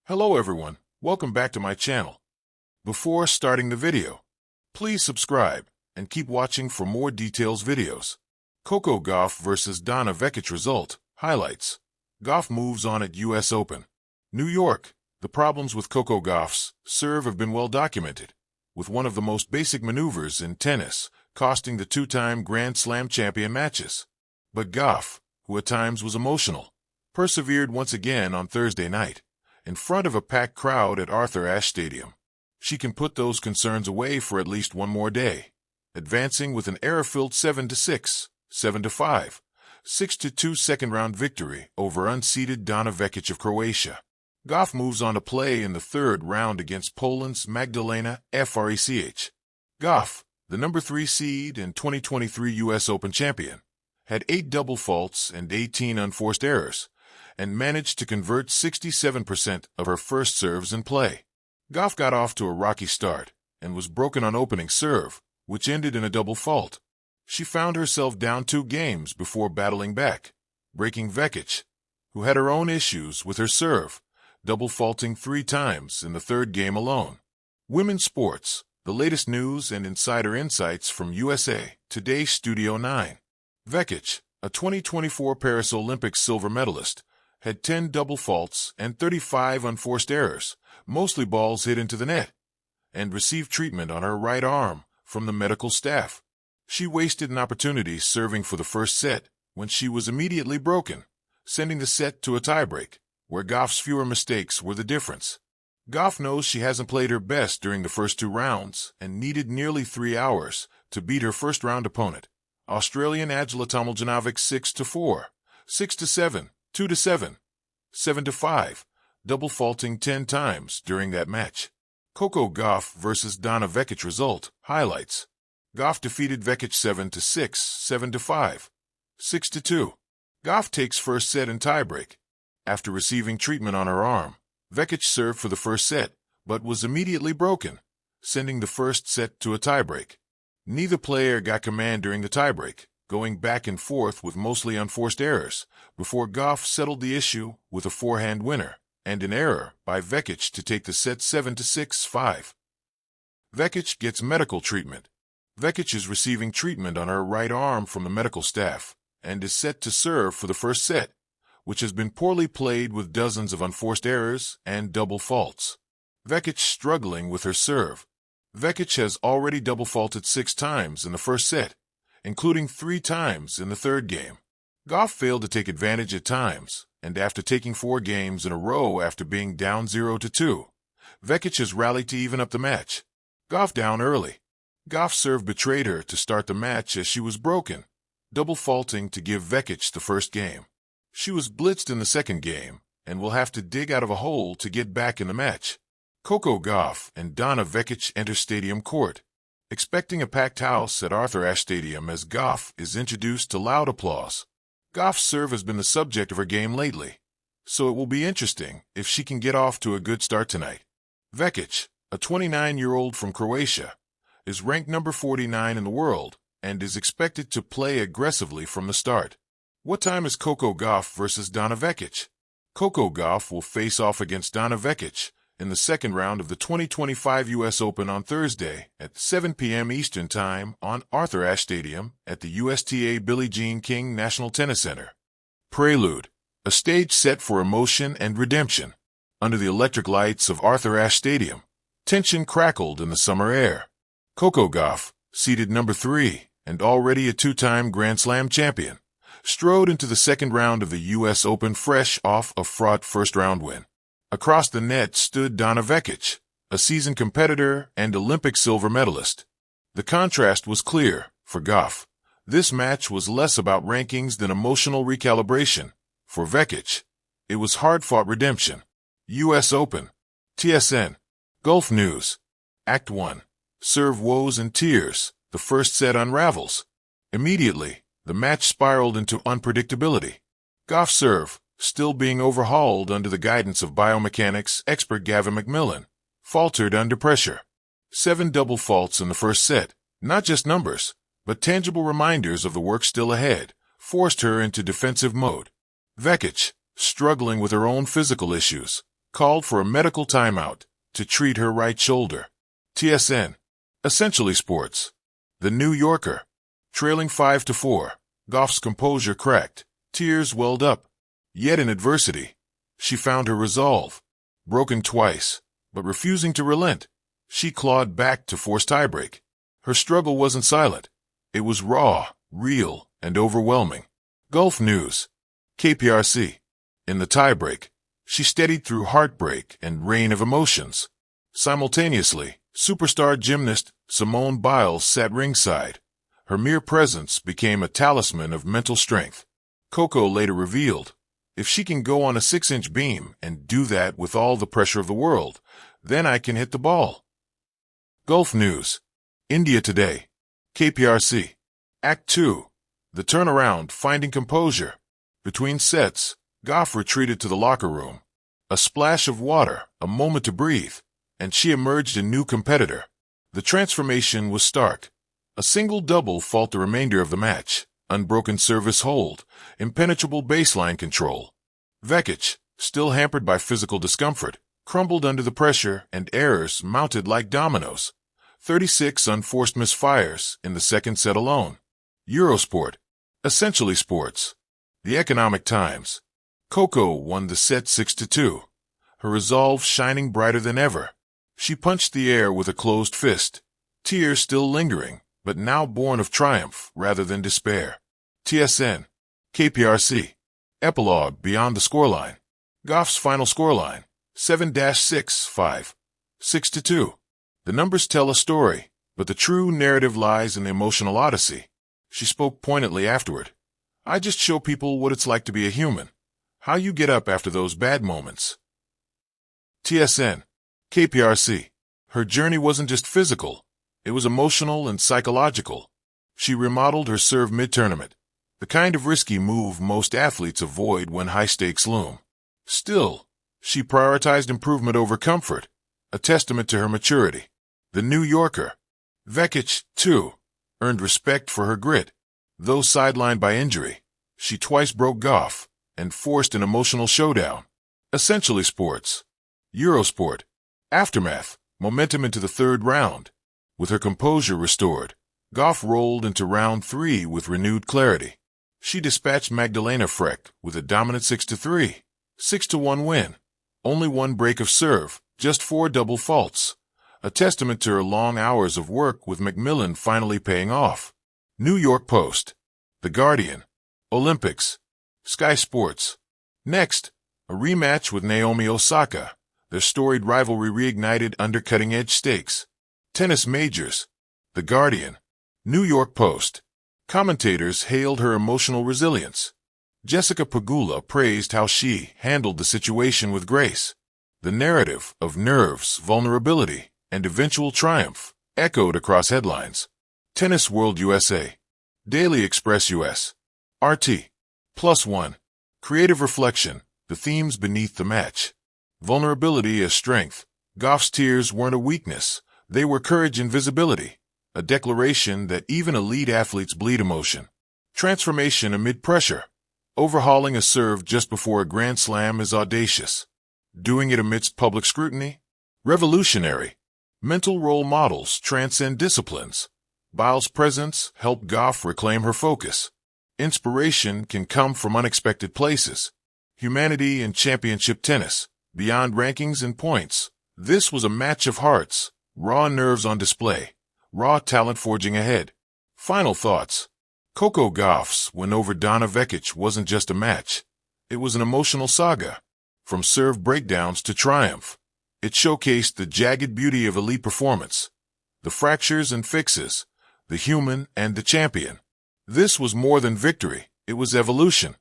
Hello everyone, welcome back to my channel. Before starting the video, please subscribe and keep watching for more details videos. Coco Gauff vs. Vekic result, highlights. Gauff moves on at US Open. New York, the problems with Coco Gauff's serve have been well documented, with one of the most basic maneuvers in tennis costing the two-time Grand Slam champion matches. But Gauff, who at times was emotional, persevered once again on Thursday night, in front of a packed crowd at Arthur Ashe Stadium. She can put those concerns away for at least one more day, advancing with an error-filled 7-6, 7-5, 6-2 second-round victory over unseeded Vekic of Croatia. Gauff moves on to play in the third round against Poland's Magdalena Frech. Gauff, the number 3 seed and 2023 US Open champion, had 8 double faults and 18 unforced errors, and managed to convert 67% of her first serves in play. Gauff got off to a rocky start and was broken on opening serve, which ended in a double fault. She found herself down 2 games before battling back, breaking Vekic, who had her own issues with her serve, double faulting 3 times in the third game alone. Women's sports, the latest news and insider insights from USA Today Studio 9. Vekic, a 2024 Paris Olympics silver medalist, had 10 double faults and 35 unforced errors, mostly balls hit into the net, and received treatment on her right arm from the medical staff. She wasted an opportunity serving for the first set when she was immediately broken, sending the set to a tiebreak, where Gauff's fewer mistakes were the difference. Gauff knows she hasn't played her best during the first 2 rounds and needed nearly 3 hours to beat her first-round opponent, Australian Ajla Tomljanovic 6-4, 6-7, 2-7, 7-5, double faulting 10 times during that match. Coco Gauff vs. Vekic result, highlights. Gauff defeated Vekic 7-6, 7-5, 6-2. Gauff takes first set in tiebreak. After receiving treatment on her arm, Vekic served for the first set, but was immediately broken, sending the first set to a tiebreak. Neither player got command during the tiebreak, going back and forth with mostly unforced errors, before Gauff settled the issue with a forehand winner and an error by Vekic to take the set 7-6, 5. Vekic gets medical treatment. Vekic is receiving treatment on her right arm from the medical staff and is set to serve for the first set, which has been poorly played with dozens of unforced errors and double faults. Vekic struggling with her serve. Vekic has already double faulted 6 times in the first set, including 3 times in the third game. Gauff failed to take advantage at times, and after taking 4 games in a row after being down 0-2, Vekic has rallied to even up the match. Gauff down early. Gauff's serve betrayed her to start the match as she was broken, double faulting to give Vekic the first game. She was blitzed in the second game and will have to dig out of a hole to get back in the match. Coco Gauff and Vekic enter stadium court, expecting a packed house at Arthur Ashe Stadium as Gauff is introduced to loud applause. Gauff's serve has been the subject of her game lately, so it will be interesting if she can get off to a good start tonight. Vekic, a 29-year-old from Croatia, is ranked number 49 in the world and is expected to play aggressively from the start. What time is Coco Gauff vs. Vekic? Coco Gauff will face off against Vekic in the second round of the 2025 US Open on Thursday at 7 p.m. Eastern Time on Arthur Ashe Stadium at the USTA Billie Jean King National Tennis Center. Prelude, a stage set for emotion and redemption. Under the electric lights of Arthur Ashe Stadium, tension crackled in the summer air. Coco Gauff, seeded number 3 and already a 2-time Grand Slam champion, strode into the second round of the US Open fresh off a fraught first-round win. Across the net stood Vekic, a seasoned competitor and Olympic silver medalist. The contrast was clear for Gauff. This match was less about rankings than emotional recalibration. For Vekic, it was hard-fought redemption. US Open. TSN. Gulf News. Act 1. Serve woes and tears. The first set unravels. Immediately, the match spiraled into unpredictability. Gauff's serve, still being overhauled under the guidance of biomechanics expert Gavin McMillan, faltered under pressure. 7 double faults in the first set, not just numbers, but tangible reminders of the work still ahead, forced her into defensive mode. Vekic, struggling with her own physical issues, called for a medical timeout to treat her right shoulder. TSN. Essentially Sports. The New Yorker. Trailing 5-4, Gauff's composure cracked. Tears welled up. Yet in adversity, she found her resolve. Broken twice, but refusing to relent, she clawed back to force tiebreak. Her struggle wasn't silent. It was raw, real, and overwhelming. Gulf News. KPRC. In the tiebreak, she steadied through heartbreak and rain of emotions. Simultaneously, superstar gymnast Simone Biles sat ringside. Her mere presence became a talisman of mental strength. Coco later revealed, if she can go on a 6-inch beam and do that with all the pressure of the world, then I can hit the ball. Gulf News. India Today. KPRC. Act 2. The turnaround, finding composure. Between sets, Gauff retreated to the locker room. A splash of water, a moment to breathe, and she emerged a new competitor. The transformation was stark. A single double fought the remainder of the match. Unbroken service hold, impenetrable baseline control. Vekic, still hampered by physical discomfort, crumbled under the pressure and errors mounted like dominoes. 36 unforced misfires in the second set alone. Eurosport. Essentially Sports. The Economic Times. Coco won the set 6-2. Her resolve shining brighter than ever. She punched the air with a closed fist, tears still lingering, but now born of triumph rather than despair. TSN. KPRC. Epilogue Beyond the Scoreline. Gauff's final scoreline, 7-6-5. 6-2. The numbers tell a story, but the true narrative lies in the emotional odyssey. She spoke poignantly afterward. I just show people what it's like to be a human. How you get up after those bad moments. TSN. KPRC. Her journey wasn't just physical. It was emotional and psychological. She remodeled her serve mid-tournament, the kind of risky move most athletes avoid when high stakes loom. Still, she prioritized improvement over comfort, a testament to her maturity. The New Yorker. Vekic, too, earned respect for her grit. Though sidelined by injury, she twice broke Gauff and forced an emotional showdown. Essentially Sports. Eurosport. Aftermath. Momentum into the third round. With her composure restored, Gauff rolled into round 3 with renewed clarity. She dispatched Magdalena Freck with a dominant 6-3, 6-1 win. Only one break of serve, just 4 double faults. A testament to her long hours of work with McMillan finally paying off. New York Post. The Guardian. Olympics. Sky Sports. Next, a rematch with Naomi Osaka. Their storied rivalry reignited under cutting-edge stakes. Tennis majors. The Guardian. New York Post. Commentators hailed her emotional resilience. Jessica Pegula praised how she handled the situation with grace. The narrative of nerves, vulnerability, and eventual triumph echoed across headlines. Tennis World USA. Daily Express US. RT. +1. Creative reflection, the themes beneath the match. Vulnerability as strength. Gauff's tears weren't a weakness. They were courage and visibility. A declaration that even elite athletes bleed emotion. Transformation amid pressure. Overhauling a serve just before a Grand Slam is audacious. Doing it amidst public scrutiny? Revolutionary. Mental role models transcend disciplines. Biles' presence helped Gauff reclaim her focus. Inspiration can come from unexpected places. Humanity in championship tennis. Beyond rankings and points. This was a match of hearts. Raw nerves on display. Raw talent forging ahead. Final thoughts. Coco Gauff's win over Donna Vekic wasn't just a match. It was an emotional saga. From serve breakdowns to triumph. It showcased the jagged beauty of elite performance. The fractures and fixes. The human and the champion. This was more than victory. It was evolution.